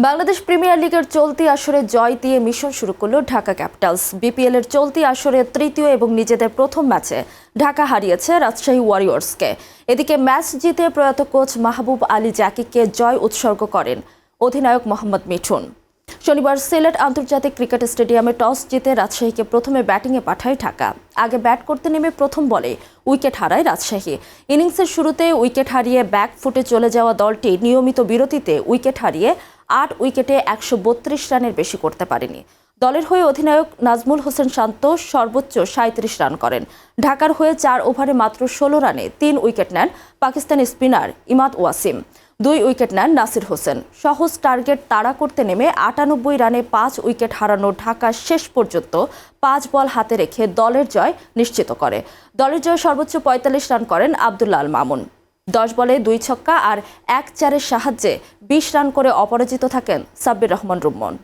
Bangladesh premier লিগের চলতি আসরে জয় দিয়ে মিশন শুরু করলো ঢাকা ক্যাপিটালস। বিপিএল এর চলতি আসরে তৃতীয় এবং নিজেদের প্রথম ম্যাচে ঢাকা হারিয়েছে রাজশাহী ওয়ারিয়র্সকে। এদিকে ম্যাচ জিতে প্রয়াত কোচ মাহবুব আলী জাকিকে জয় উৎসর্গ করেন অধিনায়ক মোহাম্মদ মিঠুন। শনিবার সিলেট আন্তর্জাতিক ক্রিকেট স্টেডিয়ামে টস জিতে রাজশাহীকে প্রথমে ব্যাটিংয়ে পাঠায় ঢাকা। আগে ব্যাট করতে নেমে প্রথম বলে উইকেট হারায় রাজশাহী। ইনিংসের শুরুতে উইকেট হারিয়ে ব্যাক ফুটে চলে যাওয়া দলটি নিয়মিত বিরতিতে উইকেট হারিয়ে ৮ উইকেটে ১৩২ রানের বেশি করতে পারেনি। দলের হয়ে অধিনায়ক নাজমুল হোসেন শান্ত সর্বোচ্চ ৩৭ রান করেন। ঢাকার হয়ে ৪ ওভারে মাত্র ১৬ রানে ৩ উইকেট নেন পাকিস্তানি স্পিনার ইমাদ ওয়াসিম। ২ উইকেট নেন নাসির হোসেন। সহজ টার্গেট তাড়া করতে নেমে ৯৮ রানে ৫ উইকেট হারানো ঢাকা শেষ পর্যন্ত ৫ বল হাতে রেখে দলের জয় নিশ্চিত করে। দলের জয় সর্বোচ্চ ৪৫ রান করেন আব্দুল্লাহ আল মামুন। ১০ বলে ২ ছক্কা আর ১ চারের সাহায্যে ২০ রান করে অপরাজিত থাকেন সাব্বির রহমান রুম্মন।